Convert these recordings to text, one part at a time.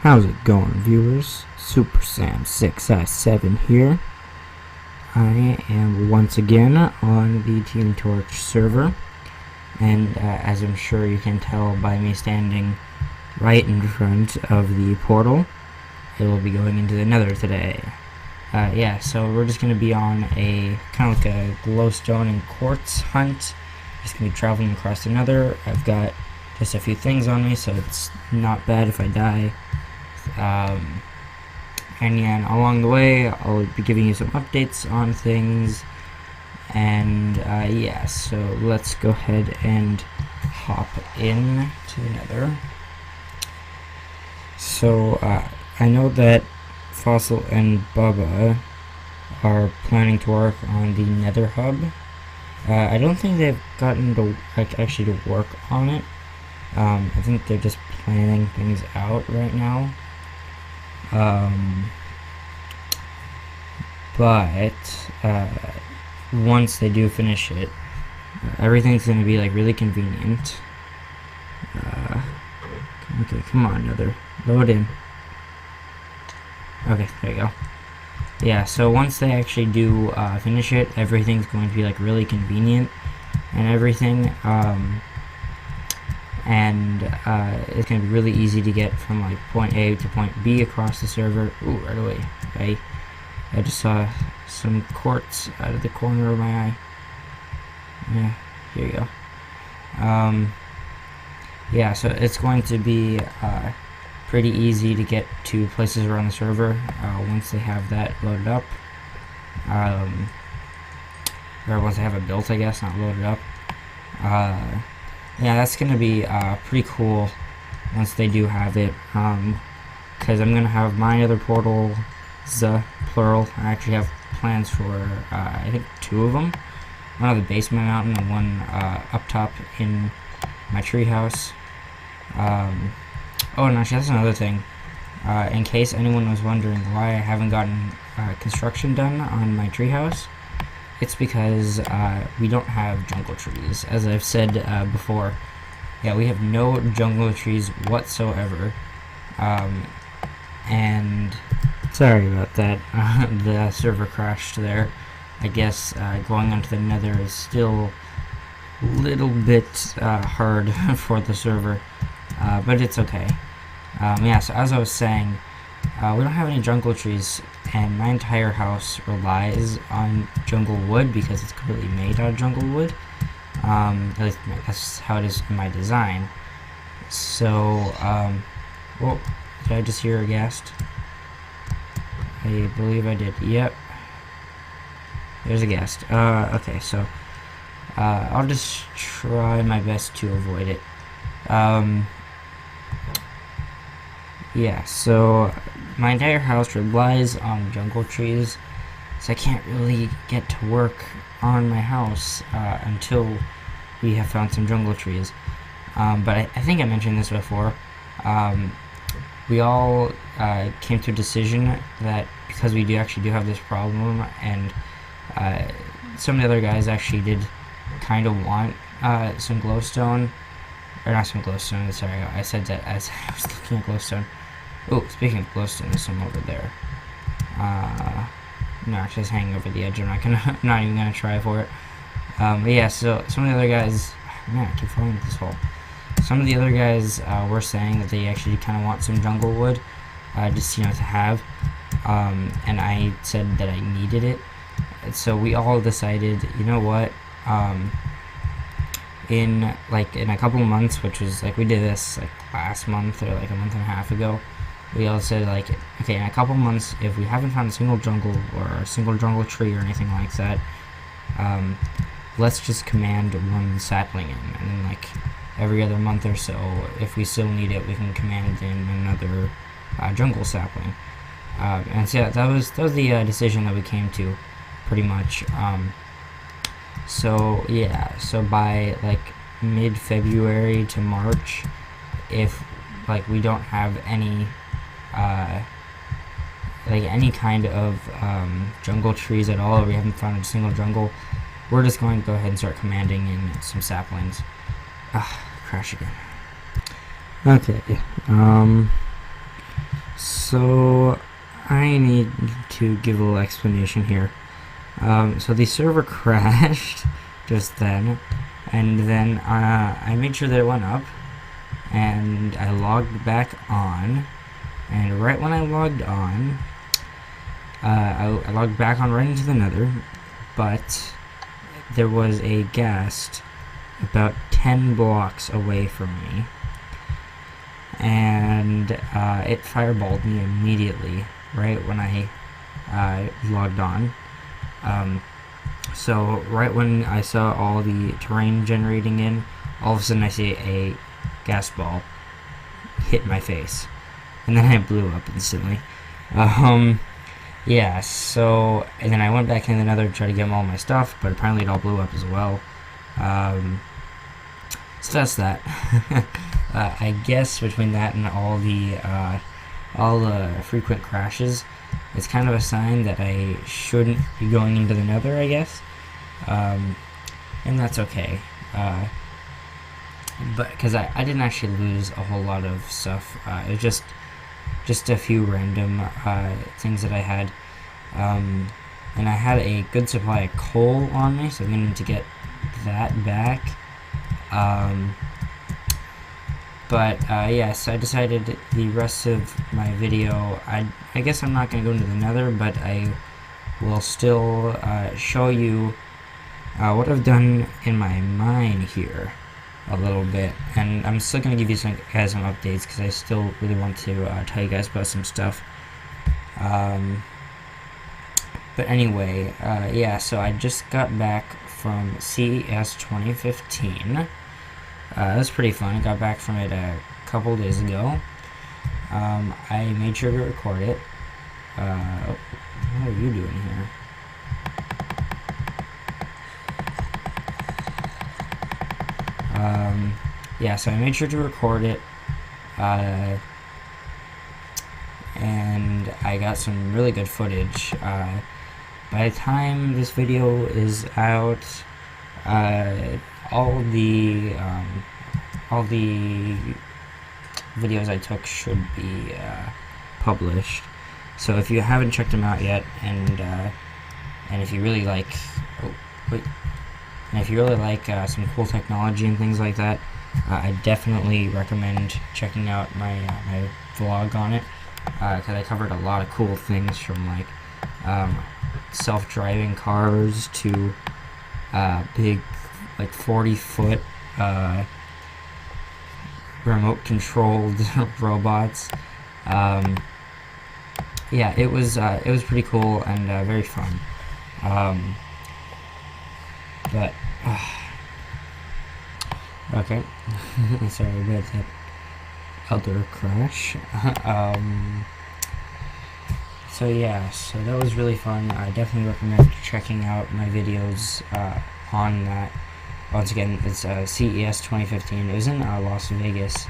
How's it going, viewers? Super Sam 6i7 here. I am once again on the Team Torch server, and as I'm sure you can tell by me standing right in front of the portal, it will be going into the Nether today. Yeah, so we're just going to be on a kind of like a glowstone and quartz hunt. Just going to be traveling across the Nether. I've got just a few things on me, so it's not bad if I die. And yeah, along the way I'll be giving you some updates on things, and yeah, so let's go ahead and hop in to the Nether. So I know that Fossil and Bubba are planning to work on the Nether hub. I don't think they've gotten to actually to work on it. I think they're just planning things out right now. But once they do finish it, everything's going to be like really convenient. Okay, come on, Nether, load in. Okay, there you go. Yeah, so once they actually do finish it, everything's going to be like really convenient and everything. It's going to be really easy to get from like point A to point B across the server. Ooh, right away. I just saw some quartz out of the corner of my eye. Yeah, here you go. Yeah, so it's going to be pretty easy to get to places around the server once they have that loaded up. Or once they have it built, I guess, not loaded up. Yeah, that's gonna be pretty cool once they do have it, because I'm gonna have my other portals, plural. I actually have plans for I think 2 of them, one on the base of my mountain and one up top in my treehouse. Oh, and actually that's another thing, in case anyone was wondering why I haven't gotten construction done on my treehouse. It's because we don't have jungle trees, as I've said before. Yeah, we have no jungle trees whatsoever. And sorry about that. The server crashed there. I guess going onto the Nether is still a little bit hard for the server, but it's okay. Yeah, so as I was saying, we don't have any jungle trees, and my entire house relies on jungle wood because it's completely made out of jungle wood. At least that's how it is in my design. So, whoa, did I just hear a ghast? I believe I did. Yep, there's a ghast. Okay, so I'll just try my best to avoid it. Yeah, so my entire house relies on jungle trees, so I can't really get to work on my house until we have found some jungle trees. But I think I mentioned this before. We all came to a decision that because we do have this problem, and some of the other guys actually did kind of want some glowstone, or not some glowstone, sorry, I said that as I was looking at glowstone. Oh, speaking of glowstone, there's some over there. No, actually it's hanging over the edge. I'm not even gonna try for it. But yeah, so some of the other guys, man, I keep falling into this hole. Some of the other guys were saying that they actually kind of want some jungle wood, just to have. And I said that I needed it. And so we all decided, you know what? In a couple of months, which was like we did this like last month or like a month and a half ago. We all said, like, okay, in a couple months, if we haven't found a single jungle or a single jungle tree or anything like that, let's just command one sapling in, and then like every other month or so, if we still need it, we can command in another jungle sapling. And so yeah, that was the decision that we came to, pretty much. So yeah, so by like mid-February to March, if like we don't have any any kind of jungle trees at all, or we haven't found a single jungle, we're just going to go ahead and start commanding in some saplings. Crash again. Okay, So I need to give a little explanation here. So the server crashed just then, and then I made sure that it went up, and I logged back on, and right when I logged on, I logged back on right into the Nether, but there was a ghast about 10 blocks away from me, and it fireballed me immediately right when I logged on. So right when I saw all the terrain generating in, all of a sudden I see a gas ball hit my face, and then I blew up instantly. Yeah, so, and then I went back in the Nether to try to get all my stuff, but apparently it all blew up as well. So that's that. I guess between that and all the frequent crashes, it's kind of a sign that I shouldn't be going into the Nether, I guess. And that's okay. But because I didn't actually lose a whole lot of stuff. It was just a few random things that I had. And I had a good supply of coal on me, so I'm going to need to get that back. Yes, I decided the rest of my video, I guess I'm not going to go into the Nether, but I will still show you what I've done in my mine here a little bit, and I'm still going to give you guys some updates because I still really want to tell you guys about some stuff. But anyway, yeah, so I just got back from CES 2015. That was pretty fun. I got back from it a couple days ago. I made sure to record it. What are you doing here? Yeah, so I made sure to record it. And I got some really good footage. By the time this video is out, all the videos I took should be published. So if you haven't checked them out yet, and if you really like, some cool technology and things like that, I definitely recommend checking out my my vlog on it, because I covered a lot of cool things from like self-driving cars to big like 40-foot remote controlled robots. Yeah, it was pretty cool and very fun. Okay. Sorry about that other crash. So yeah, so that was really fun. I definitely recommend checking out my videos on that. Once again, it's CES 2015. It was in Las Vegas.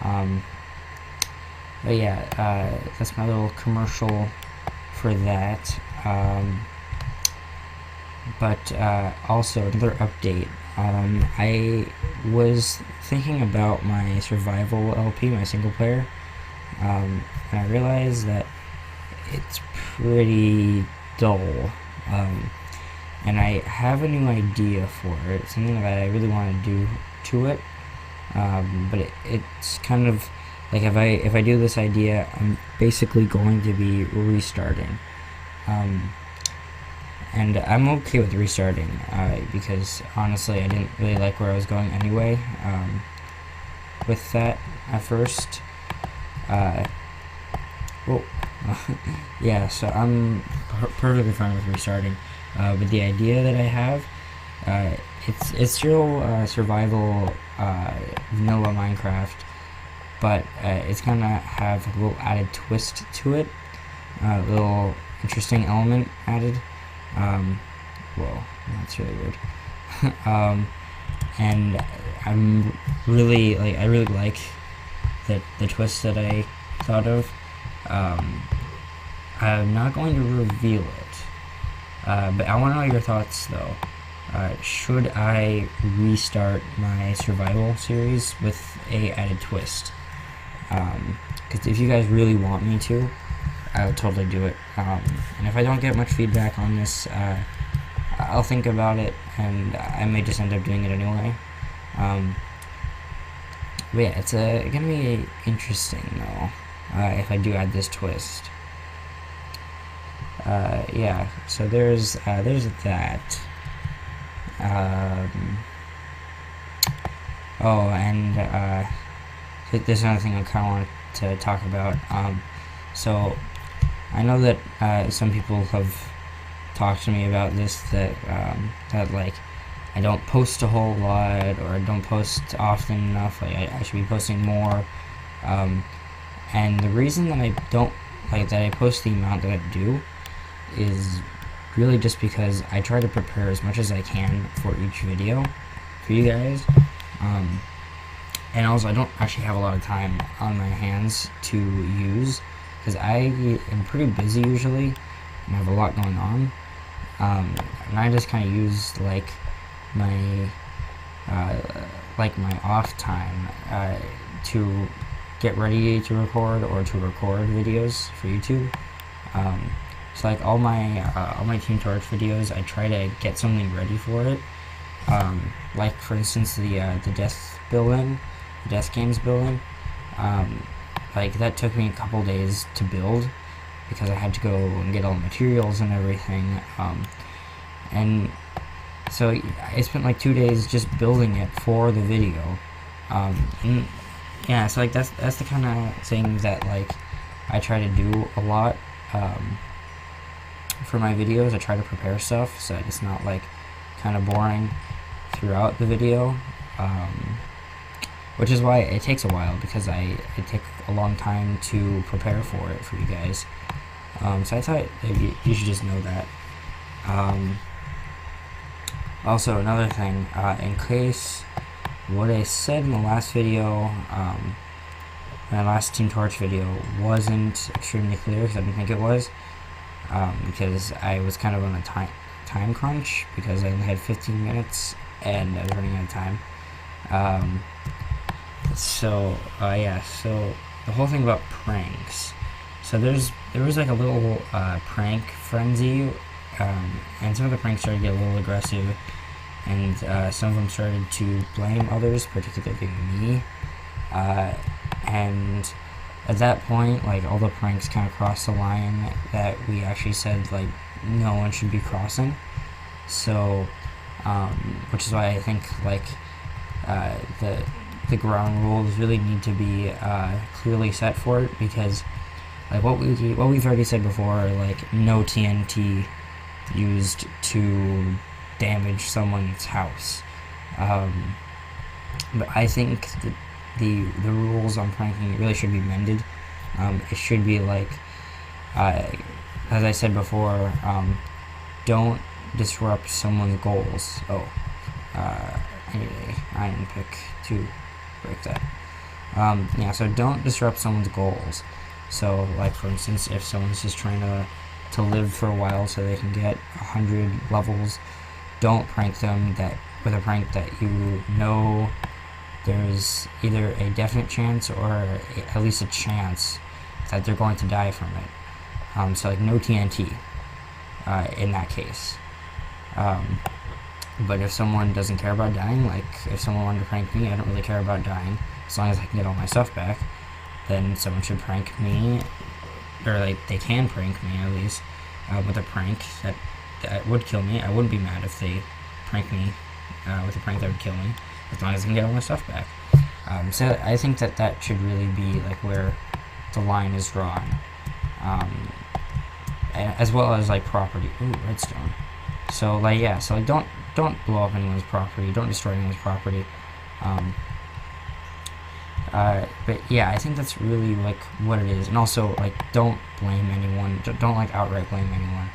But yeah, that's my little commercial for that. Also another update. I was thinking about my survival LP, my single player, and I realized that it's pretty dull. And I have a new idea for it, something that I really want to do to it. But it's kind of like if I do this idea, I'm basically going to be restarting. And I'm okay with restarting, because honestly I didn't really like where I was going anyway, with that at first. Yeah, so I'm perfectly fine with restarting. But the idea that I have, it's still survival, vanilla Minecraft, but it's gonna have a little added twist to it, a little interesting element added. Whoa, that's really weird. And I'm really I really like the twist that I thought of. I'm not going to reveal it, but I want to know your thoughts though. Should I restart my survival series with a added twist? because if you guys really want me to, I'll totally do it. And if I don't get much feedback on this, I'll think about it, and I may just end up doing it anyway. But yeah, it's gonna be interesting though, if I do add this twist. Yeah, so there's that. Oh, and there's another thing I kind of wanted to talk about. So I know that some people have talked to me about this, that like I don't post a whole lot, or I don't post often enough. Like I should be posting more. And the reason that I don't that I post the amount that I do is really just because I try to prepare as much as I can for each video for you guys. And also I don't actually have a lot of time on my hands to use, because I am pretty busy usually and I have a lot going on. And I just kind of use like my off time to get ready to record, or to record videos for YouTube. So like all my Team Torch videos, I try to get something ready for it. Like for instance the death games building. Like that took me a couple days to build, because I had to go and get all the materials and everything. And so I spent like 2 days just building it for the video. And yeah, so like that's the kind of thing that like I try to do a lot for my videos. I try to prepare stuff so that it's not like kind of boring throughout the video, which is why it takes a while, because it takes a long time to prepare for it for you guys. So I thought you should just know that. Also, another thing, in case what I said in the last video, my last Team Torch video, wasn't extremely clear, because I didn't think it was, because I was kind of on a time crunch, because I only had 15 minutes and I was running out of time. Yeah, so the whole thing about pranks. So there was like a little prank frenzy, and some of the pranks started to get a little aggressive, and some of them started to blame others, particularly me. And at that point, like all the pranks kind of crossed the line that we actually said like no one should be crossing. So, which is why I think like the ground rules really need to be clearly set for it, because like what we've already said before, like no TNT used to damage someone's house. But I think that the rules on pranking really should be mended. It should be like, as I said before, don't disrupt someone's goals. I need a iron pick to break that. Yeah, so don't disrupt someone's goals. So like for instance, if someone's just trying to live for a while so they can get 100 levels, don't prank them with a prank that you know there's either a definite chance or at least a chance that they're going to die from it. So like no TNT in that case. But if someone doesn't care about dying, like if someone wanted to prank me, I don't really care about dying as long as I can get all my stuff back, then someone should prank me, or like they can prank me at least with a prank that would kill me. I wouldn't be mad if they prank me with a prank that would kill me, as long as I can get all my stuff back. So I think that should really be like where the line is drawn, as well as like property. Ooh, redstone. So like yeah, so like don't blow up anyone's property, don't destroy anyone's property. But yeah, I think that's really like what it is. And also like don't blame anyone, don't like outright blame anyone.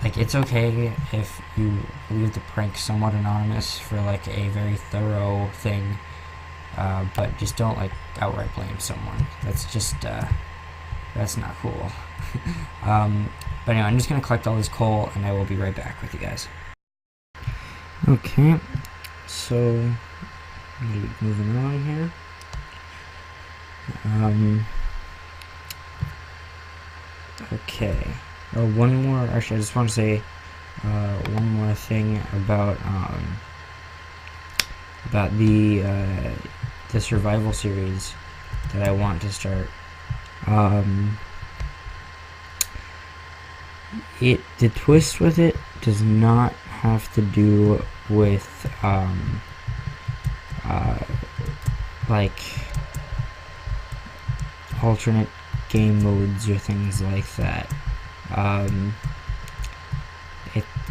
It's okay if you leave the prank somewhat anonymous for like a very thorough thing, but just don't like outright blame someone. That's just that's not cool. But anyway, I'm just gonna collect all this coal and I will be right back with you guys. Okay, so moving on here. Okay. Oh, one more. Actually, I just want to say one more thing about the survival series that I want to start. The twist with it does not have to do with like alternate game modes or things like that.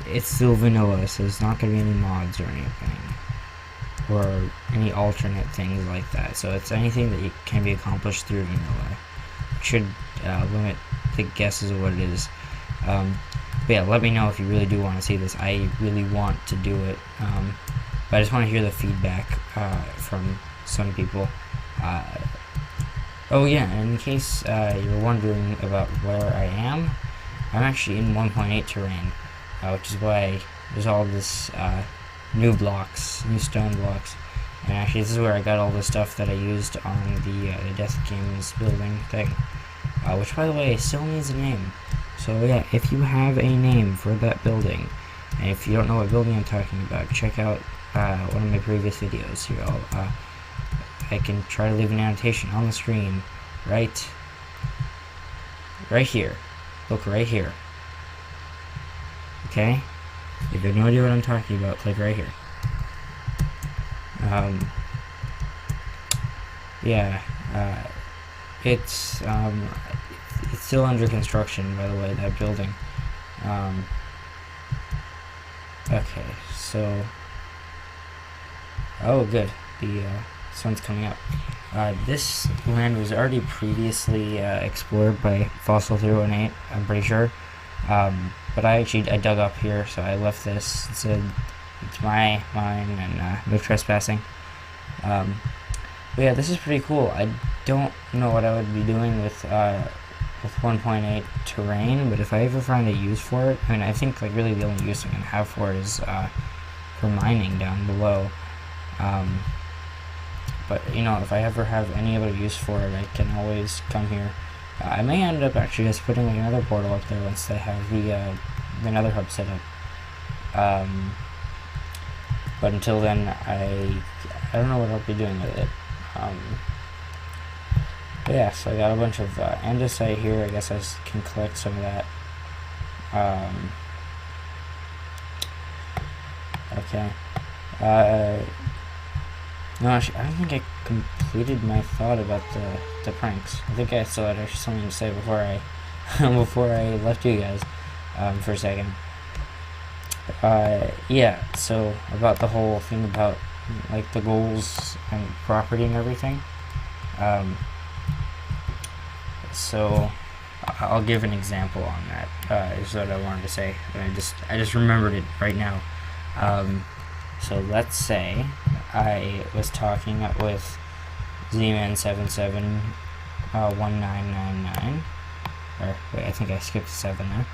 It's still vanilla, so there's not going to be any mods or anything, or any alternate things like that. So it's anything that can be accomplished through vanilla. It should limit the guesses of what it is. But yeah, let me know if you really do want to see this. I really want to do it, but I just want to hear the feedback from some people. Oh yeah, in case you're wondering about where I am, I'm actually in 1.8 terrain, which is why there's all this new stone blocks. And actually, this is where I got all the stuff that I used on the Death Games building thing, which, by the way, still needs a name. So yeah, if you have a name for that building, and if you don't know what building I'm talking about, check out one of my previous videos here. I can try to leave an annotation on the screen, right here. Look right here. Okay? If you have no idea what I'm talking about, click right here. Yeah, it's still under construction, by the way, that building. Okay, so, oh good, the sun's coming up. This land was already previously explored by Fossil 318, I'm pretty sure. But I dug up here, so I left this. It's mine, and no trespassing. But yeah, this is pretty cool. I don't know what I would be doing with 1.8 terrain, but if I ever find a use for it, I mean, I think like really the only use I'm gonna have for it is for mining down below. But you know, if I ever have any other use for it, I can always come here. I may end up actually just putting like another portal up there once they have the Nether hub set up. But until then, I don't know what I'll be doing with it. But yeah, so I got a bunch of andesite here. I guess I can collect some of that. Okay. No, actually, I don't think I completed my thought about the pranks. I think I still had actually something to say before I before I left you guys for a second. Yeah, so about the whole thing about like the goals and property and everything. So I'll give an example on that. Is what I wanted to say. I just remembered it right now. So let's say I was talking with ZMan771999. Or wait, I think I skipped 7 there.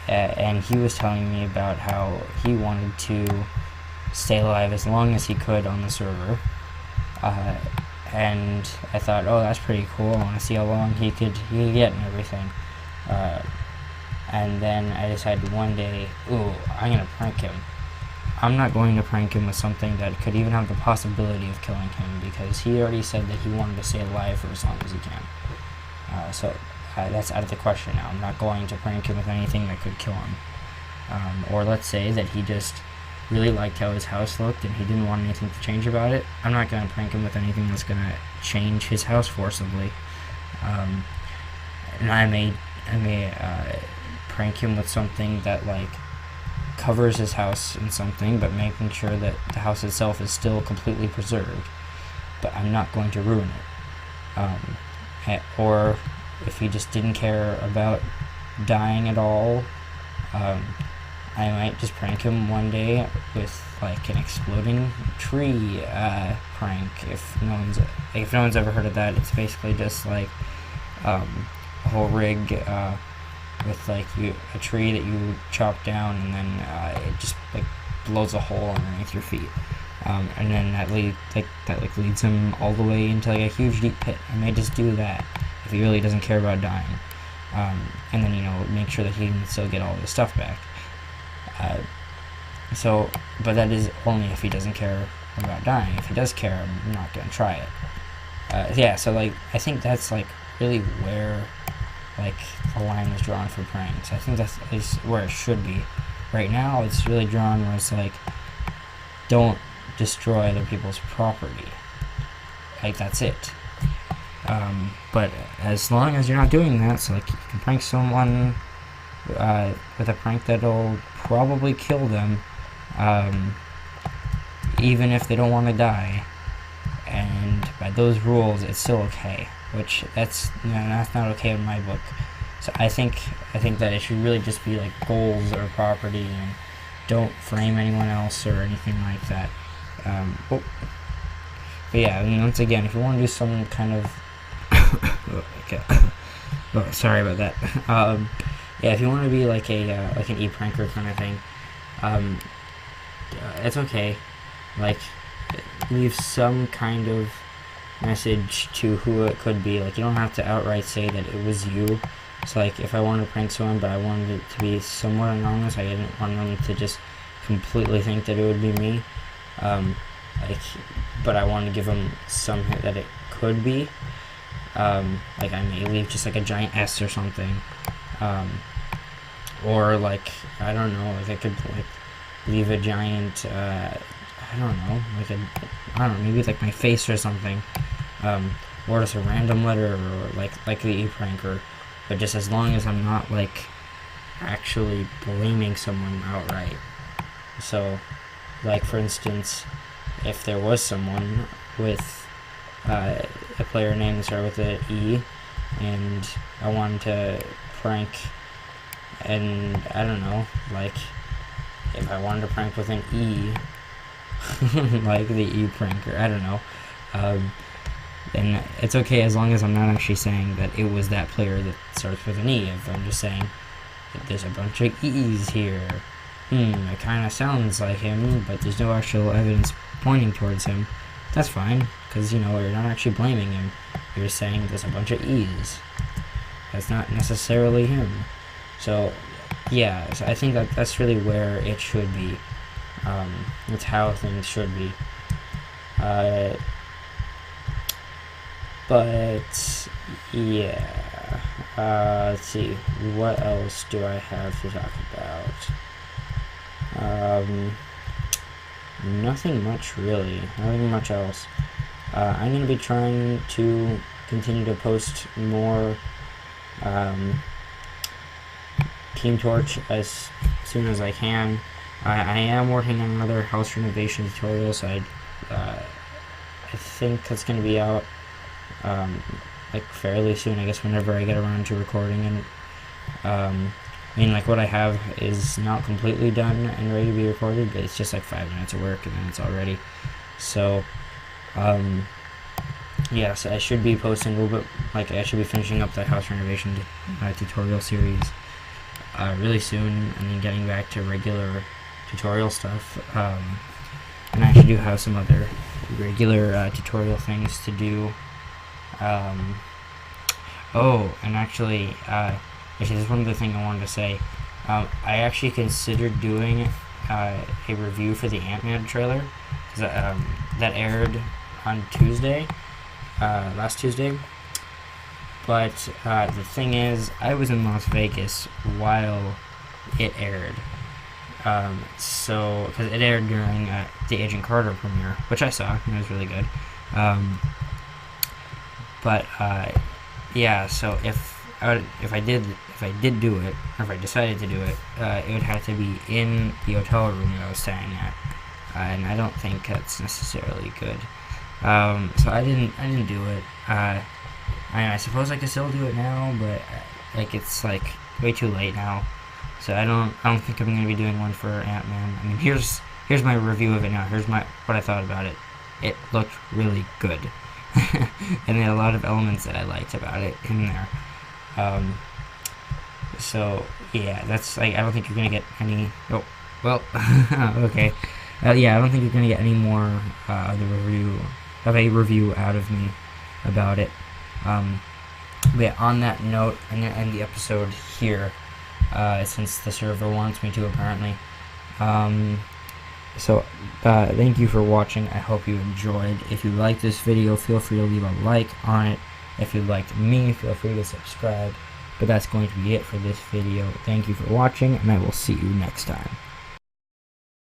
And he was telling me about how he wanted to stay alive as long as he could on the server. And I thought, oh, that's pretty cool. I want to see how long he could get and everything. And then I decided one day, ooh, I'm gonna prank him. I'm not going to prank him with something that could even have the possibility of killing him, because he already said that he wanted to stay alive for as long as he can. So that's out of the question now. I'm not going to prank him with anything that could kill him. Or let's say that he just really liked how his house looked and he didn't want anything to change about it. I'm not going to prank him with anything that's going to change his house forcibly. And I may prank him with something that like covers his house in something, but making sure that the house itself is still completely preserved. But I'm not going to ruin it. Or if he just didn't care about dying at all, I might just prank him one day with like an exploding tree prank. If no one's ever heard of that, it's basically just like a whole rig with like a tree that you chop down, and then it just like blows a hole underneath your feet. and then that leads him all the way into like a huge deep pit. I may just do that if he really doesn't care about dying, and then make sure that he can still get all his stuff back. But that is only if he doesn't care about dying. If he does care, I'm not gonna try it. Yeah, so like I think that's like really where like the line is drawn for pranks. I think that's is where it should be. Right now, it's really drawn where it's like, don't destroy other people's property. Like that's it. But as long as you're not doing that, so like you can prank someone with a prank that'll probably kill them, even if they don't want to die, and by those rules it's still okay, which that's not okay in my book. So I think that it should really just be like goals or property, and don't frame anyone else or anything like that. But yeah, I mean, once again, if you want to do some kind of sorry about that. Yeah, if you want to be like like an e-pranker kind of thing, it's okay. Like, leave some kind of message to who it could be. Like, you don't have to outright say that it was you. So like, if I wanted to prank someone but I wanted it to be somewhat anonymous, I didn't want them to just completely think that it would be me. But I wanted to give them some hint that it could be. Like, I may leave just like a giant S or something. Or like, I don't know, like I could like leave a giant, I don't know, maybe like my face or something. Or just a random letter, or like the e-pranker. But just as long as I'm not like actually blaming someone outright. So, like for instance, if there was someone with a player name that started with an E, and I wanted to prank, and I don't know, like if I wanted to prank with an E, like the e-pranker, I don't know, then it's okay as long as I'm not actually saying that it was that player that starts with an E. If I'm just saying that there's a bunch of E's here, it kind of sounds like him, but there's no actual evidence pointing towards him, that's fine, because you're not actually blaming him. You're saying there's a bunch of E's. That's not necessarily him. So yeah, so I think that's really where it should be. It's how things should be. But yeah, let's see, what else do I have to talk about? Nothing much really, nothing much else. I'm going to be trying to continue to post more Team Torch as soon as I can. I am working on another house renovation tutorial, so I think that's going to be out like fairly soon, I guess, whenever I get around to recording it. I mean, like, what I have is not completely done and ready to be recorded, but it's just like 5 minutes of work and then it's all ready. So yeah, so I should be posting a little bit, like I should be finishing up that house renovation tutorial series really soon, and then getting back to regular tutorial stuff. And I actually do have some other regular tutorial things to do. Oh, and actually there's one other thing I wanted to say. I actually considered doing a review for the Ant-Man trailer, because that aired on Tuesday, last Tuesday. But the thing is, I was in Las Vegas while it aired. So, because it aired during the Agent Carter premiere, which I saw, and it was really good. But yeah, so if I did do it, or if I decided to do it, it would have to be in the hotel room that I was staying at, and I don't think that's necessarily good. So I didn't do it. I suppose I could still do it now, but like it's like way too late now. So I don't think I'm gonna be doing one for Ant-Man. I mean, here's my review of it now. Here's what I thought about it. It looked really good, and there are a lot of elements that I liked about it in there. So yeah, that's like, I don't think you're gonna get any. Oh well, okay. yeah, I don't think you're gonna get any more a review out of me about it. But yeah, on that note, I'm gonna end the episode here, since the server wants me to, apparently. So thank you for watching. I hope you enjoyed. If you like this video, feel free to leave a like on it. If you liked me, feel free to subscribe. But that's going to be it for this video. Thank you for watching, and I will see you next time.